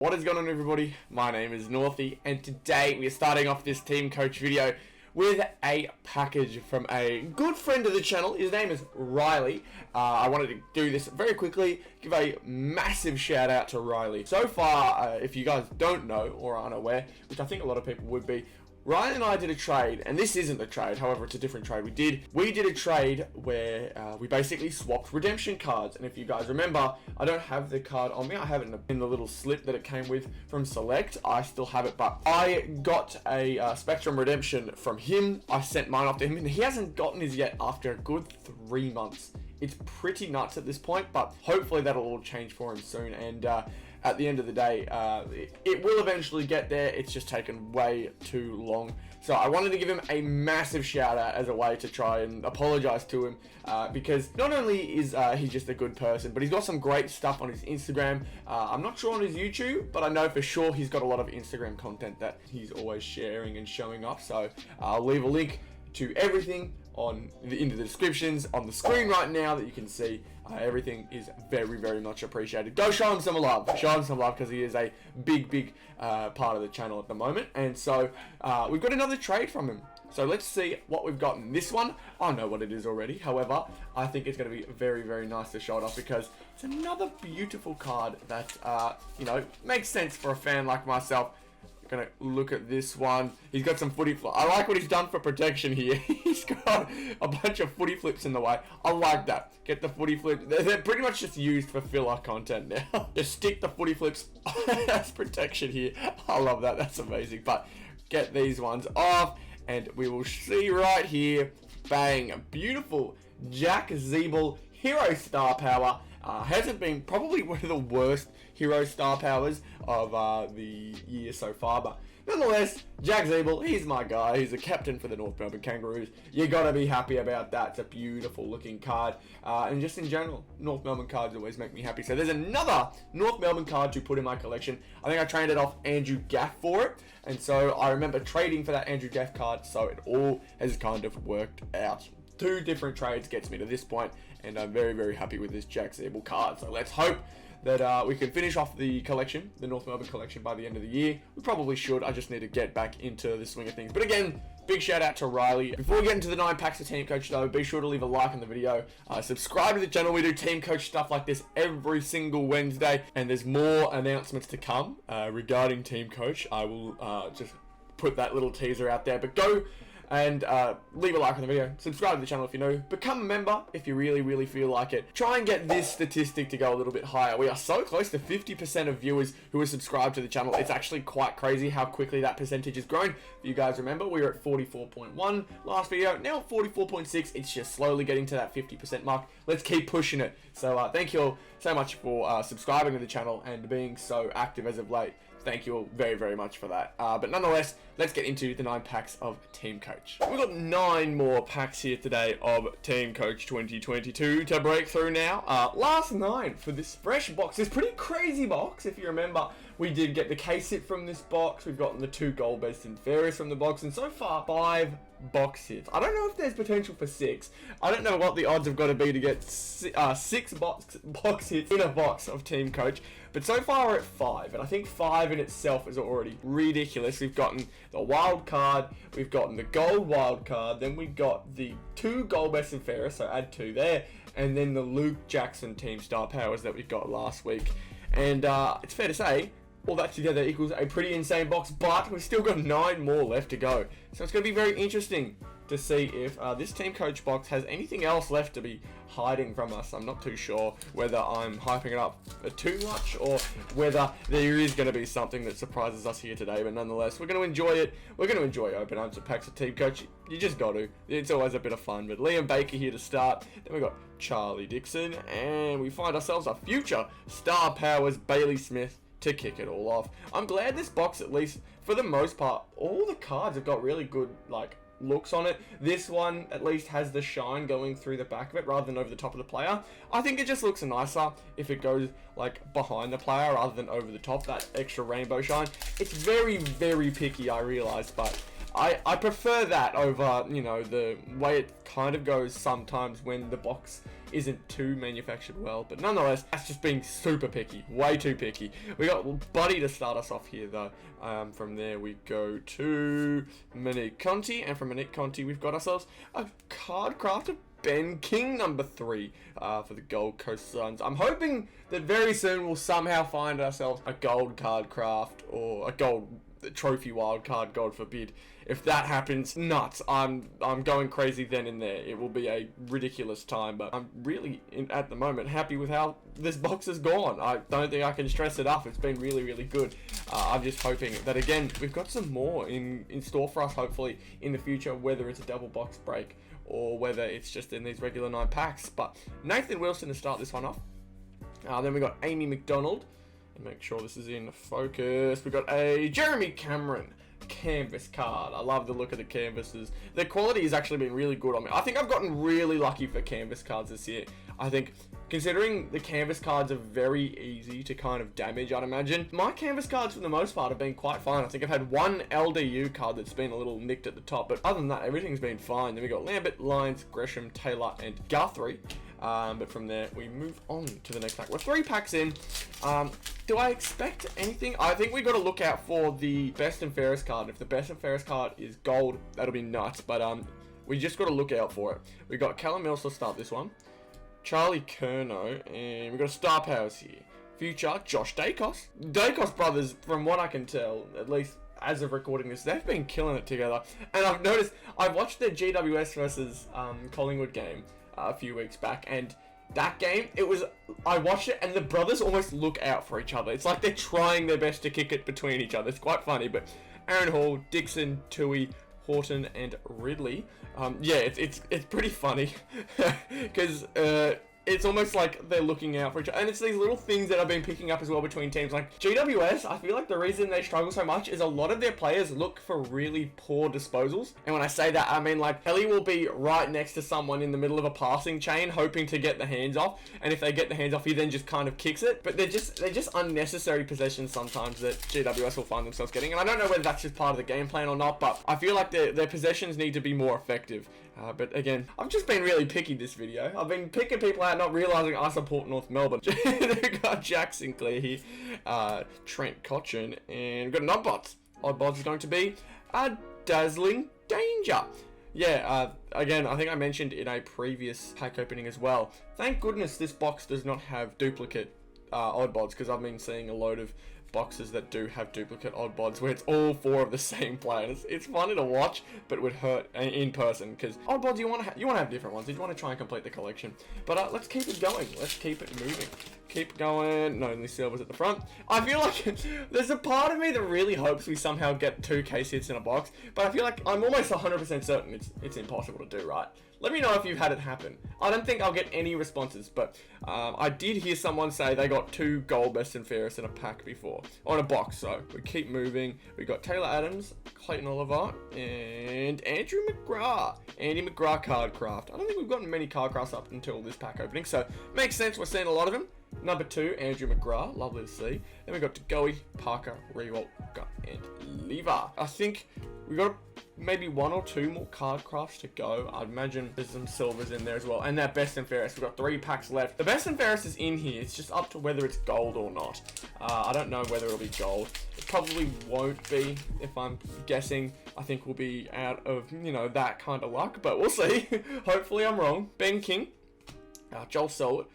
What is going on, everybody? My name is Northy, and today we are starting off this Teamcoach video with a package from a good friend of the channel. His name is Riley. I wanted to do this very quickly, give a massive shout out to Riley. So far, if you guys don't know or aren't aware, which I think a lot of people would be, Ryan and I did a trade, and this isn't a trade, however it's a different trade we did a trade where we basically swapped redemption cards. And if you guys remember, I don't have the card on me, I have it in the little slip that it came with from Select. I still have it, but I got a Spectrum redemption from him. I sent mine off to him, and he hasn't gotten his yet after a good 3 months. It's pretty nuts at this point, but hopefully that'll all change for him soon. And at the end of the day, it will eventually get there. It's just taken way too long. So I wanted to give him a massive shout out as a way to try and apologize to him, because not only is he just a good person, but he's got some great stuff on his Instagram. I'm not sure on his YouTube, but I know for sure he's got a lot of Instagram content that he's always sharing and showing off. So I'll leave a link to everything in the descriptions on the screen right now that you can see. Everything is very much appreciated. Go show him some love. Show him some love, because he is a big part of the channel at the moment. And so we've got another trade from him. So let's see what we've gotten. This one, I know what it is already. However, I think it's going to be very nice to show it off, because it's another beautiful card that makes sense for a fan like myself. Gonna look at this one. He's got some footy flip. I like what he's done for protection here. He's got a bunch of footy flips in the way. I like that. Get the footy flip. They're pretty much just used for filler content now. Just stick the footy flips as protection here. I love that. That's amazing. But get these ones off, and we will see right here. Bang. Beautiful Jack Ziebell Hero Star Power. Hasn't been probably one of the worst hero star powers of the year so far, but nonetheless, Jack Ziebell, he's my guy. He's a captain for the North Melbourne Kangaroos. You gotta be happy about that. It's a beautiful looking card, and just in general, North Melbourne cards always make me happy. So there's another North Melbourne card to put in my collection. I think I traded off Andrew Gaff for it, and so I remember trading for that Andrew Gaff card, so it all has kind of worked out. 2 different trades gets me to this point, and I'm very happy with this Jack Ziebell card. So let's hope that we can finish off the collection, the North Melbourne collection, by the end of the year. We probably should. I just need to get back into the swing of things. But again, big shout out to Riley. Before we get into the 9 packs of Teamcoach though, be sure to leave a like on the video. Subscribe to the channel. We do Teamcoach stuff like this every single Wednesday, and there's more announcements to come regarding Teamcoach. I will just put that little teaser out there. But go and leave a like on the video, subscribe to the channel if you're new, become a member if you really feel like it. Try and get this statistic to go a little bit higher. We are so close to 50% of viewers who are subscribed to the channel. It's actually quite crazy how quickly that percentage has grown. If you guys remember, we were at 44.1 last video, now at 44.6. It's just slowly getting to that 50% mark. Let's keep pushing it. So thank you all so much for subscribing to the channel and being so active as of late. Thank you all very much for that. But nonetheless, let's get into the 9 packs of Teamcoach. We've got 9 more packs here today of Teamcoach 2022 to break through now. Last 9 for this fresh box. This pretty crazy box. If you remember, we did get the case hit from this box. We've gotten the 2 gold best and fairest from the box. And so far, 5 box hits. I don't know if there's potential for 6. I don't know what the odds have got to be to get 6 box hits in a box of Teamcoach. But so far we're at 5, and I think 5 in itself is already ridiculous. We've gotten the wild card, we've gotten the gold wild card, then we got the 2 gold best and fairest, so add 2 there, and then the Luke Jackson team star powers that we got last week. And it's fair to say, all that together equals a pretty insane box, but we've still got 9 more left to go. So it's going to be very interesting to see if this Teamcoach box has anything else left to be hiding from us. I'm not too sure whether I'm hyping it up too much or whether there is going to be something that surprises us here today, but nonetheless, we're going to enjoy it. We're going to enjoy opening up some packs of Teamcoach. You just got to. It's always a bit of fun. But Liam Baker here to start. Then we got Charlie Dixon, and we find ourselves a future Star Powers Bailey Smith to kick it all off. I'm glad this box, at least for the most part, all the cards have got really good looks on it. This one at least has the shine going through the back of it rather than over the top of the player. I think it just looks nicer if it goes behind the player rather than over the top, that extra rainbow shine. It's very picky, I realize, but I prefer that over, the way it kind of goes sometimes when the box isn't too manufactured well, but nonetheless, that's just being super picky, way too picky. We got Buddy to start us off here though. From there we go to Monique Conti, and from Monique Conti we've got ourselves a card crafted Ben King number 3 for the Gold Coast Suns. I'm hoping that very soon we'll somehow find ourselves a gold card craft or a gold trophy wild card, God forbid. If that happens, nuts. I'm going crazy then and there. It will be a ridiculous time, but I'm really, at the moment, happy with how this box has gone. I don't think I can stress it enough. It's been really, really good. I'm just hoping that, again, we've got some more in store for us, hopefully, in the future, whether it's a double box break or whether it's just in these regular 9 packs. But Nathan Wilson to start this one off. Then we got Amy McDonald. And make sure this is in focus. We got a Jeremy Cameron canvas card. I love the look of the canvases. The quality has actually been really good on me. I think I've gotten really lucky for canvas cards this year. I think, considering the canvas cards are very easy to kind of damage, I'd imagine, my canvas cards for the most part have been quite fine. I think I've had one LDU card that's been a little nicked at the top, but other than that, everything's been fine. Then we got Lambert, Lyons, Gresham, Taylor, and Guthrie. But from there, we move on to the next pack. We're 3 packs in. Do I expect anything? I think we got to look out for the best and fairest card. If the best and fairest card is gold, that'll be nuts. But we just got to look out for it. We got Callum Mills to start this one. Charlie Curnow, and we got star powers here. Future Josh Dacos. Dacos brothers, from what I can tell, at least as of recording this, they've been killing it together. And I've noticed, I've watched the GWS versus Collingwood game a few weeks back, and that game, I watched it and the brothers almost look out for each other. It's like they're trying their best to kick it between each other. It's quite funny. But Aaron Hall, Dixon, Tui, Horton, and Ridley. Yeah, it's pretty funny because it's almost like they're looking out for each other. And it's these little things that I've been picking up as well between teams. Like GWS, I feel like the reason they struggle so much is a lot of their players look for really poor disposals. And when I say that, I mean like Ellie will be right next to someone in the middle of a passing chain hoping to get the hands off. And if they get the hands off, he then just kind of kicks it. But they're just unnecessary possessions sometimes that GWS will find themselves getting. And I don't know whether that's just part of the game plan or not, but I feel like their possessions need to be more effective. But again, I've just been really picky this video. I've been picking people out, not realising I support North Melbourne. We've got Jack Sinclair here, Trent Cotchin, and we've got an Oddbots. Oddbots is going to be a Dazzling Danger. Yeah, again, I think I mentioned in a previous pack opening as well. Thank goodness this box does not have duplicate Oddbots, because I've been seeing a load of boxes that do have duplicate Oddbots where it's all 4 of the same players. It's funny to watch, but it would hurt in person, because Oddbots, you want to have different ones. You want to try and complete the collection. But let's keep it going. Let's keep it moving. Keep going. No, only silvers at the front. I feel like there's a part of me that really hopes we somehow get 2 case hits in a box, but I feel like I'm almost 100% certain it's impossible to do, right? Let me know if you've had it happen. I don't think I'll get any responses, but I did hear someone say they got 2 gold best and fairest in a pack before, or in a box, so we keep moving. We got Taylor Adams, Clayton Oliver, and Andrew McGrath. Andy McGrath card craft. I don't think we've gotten many card crafts up until this pack opening, so makes sense, we're seeing a lot of them. Number 2, Andrew McGrath, lovely to see. Then we got Goey, Parker, Rewalt, and Lever. I think we got maybe 1 or 2 more card crafts to go. I'd imagine there's some silvers in there as well. And that best and fairest, we've got 3 packs left. The best and fairest is in here. It's just up to whether it's gold or not. I don't know whether it'll be gold. It probably won't be, if I'm guessing. I think we'll be out of, that kind of luck, but we'll see. Hopefully I'm wrong. Ben King, Joel Selwood,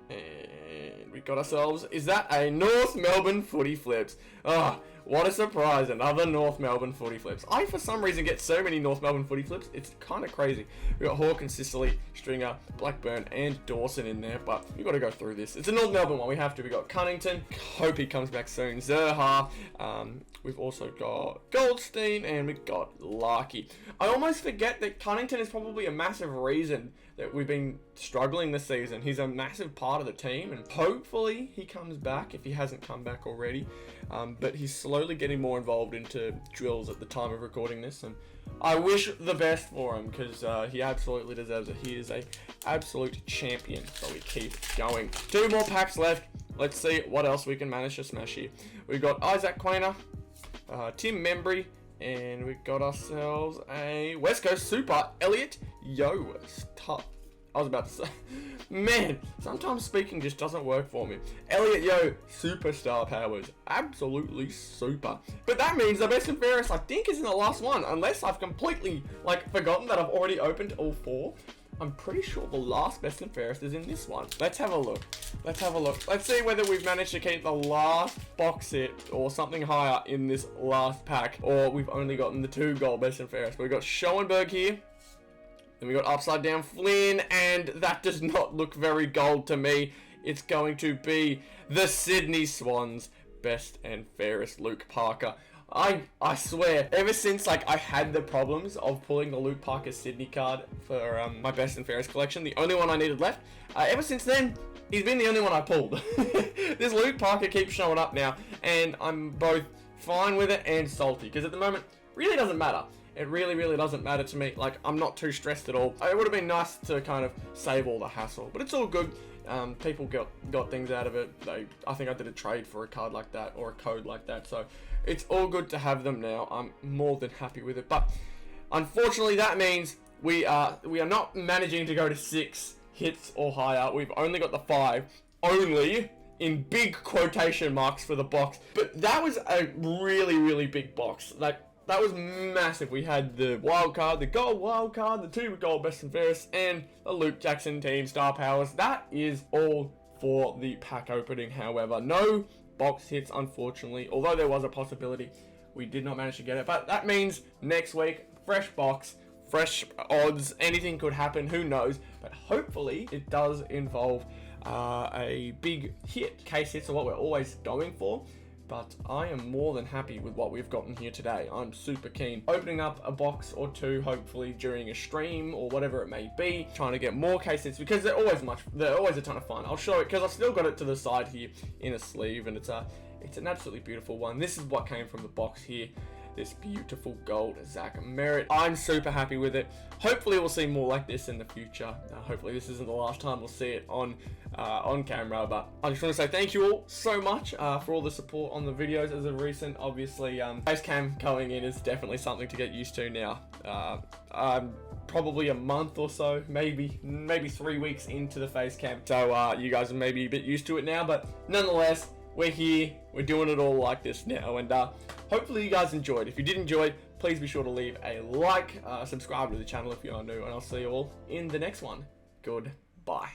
and we got ourselves, is that a North Melbourne footy flips? What a surprise, another North Melbourne footy flips. I, for some reason, get so many North Melbourne footy flips, it's kind of crazy. We got Hawke and Sicily, Stringer, Blackburn, and Dawson in there, but we got to go through this. It's a North Melbourne one, we have to. We got Cunnington, hope he comes back soon, Zerha, we've also got Goldstein, and we've got Larky. I almost forget that Cunnington is probably a massive reason that we've been struggling this season. He's a massive part of the team, and hopefully he comes back if he hasn't come back already. But he's slowly getting more involved into drills at the time of recording this, and I wish the best for him, because he absolutely deserves it. He is a absolute champion, so we keep going. 2 more packs left. Let's see what else we can manage to smash here. We've got Isaac Quainer, Tim Membry, and we got ourselves a West Coast Super, Elliot I was about to say, man, sometimes speaking just doesn't work for me. Elliot Yo, superstar powers, absolutely super. But that means the best and fairest, I think, is in the last one, unless I've completely, like, forgotten that I've already opened all 4. I'm pretty sure the last best and fairest is in this one. Let's have a look. Let's have a look. Let's see whether we've managed to keep the last box hit or something higher in this last pack, or we've only gotten the 2 gold best and fairest. But we've got Schoenberg here. Then we got Upside Down Flynn, and that does not look very gold to me. It's going to be the Sydney Swans best and fairest Luke Parker. I swear, ever since like I had the problems of pulling the Luke Parker Sydney card for my best and fairest collection, the only one I needed left, ever since then, he's been the only one I pulled. This Luke Parker keeps showing up now, and I'm both fine with it and salty, because at the moment, really doesn't matter. It really doesn't matter to me. Like, I'm not too stressed at all. It would have been nice to kind of save all the hassle, but it's all good. People got things out of it. I think I did a trade for a card like that, or a code like that, so it's all good to have them now. I'm more than happy with it, but unfortunately that means we are not managing to go to 6 hits or higher. We've only got the 5, only in big quotation marks for the box, but that was a really big box. Like, that was massive. We had the wild card, the gold wild card, the 2 gold best and fairest, and the Luke Jackson team star powers. That is all for the pack opening. However, no box hits, unfortunately. Although there was a possibility, we did not manage to get it. But that means next week, fresh box, fresh odds. Anything could happen. Who knows? But hopefully, it does involve a big hit. Case hits are what we're always going for. But I am more than happy with what we've gotten here today. I'm super keen. Opening up a box or 2, hopefully during a stream or whatever it may be. Trying to get more case hits, because they're always a ton of fun. I'll show it because I've still got it to the side here in a sleeve, and it's an absolutely beautiful one. This is what came from the box here. This beautiful gold Zach Merritt. I'm super happy with it. Hopefully we'll see more like this in the future. Hopefully this isn't the last time we'll see it on camera, but I just want to say thank you all so much for all the support on the videos as of recent. Obviously, face cam going in is definitely something to get used to now. Probably a month or so, maybe 3 weeks into the face cam. So you guys are maybe a bit used to it now, but nonetheless, we're here, we're doing it all like this now, and hopefully you guys enjoyed. If you did enjoy, please be sure to leave a like, subscribe to the channel if you are new, and I'll see you all in the next one. Goodbye.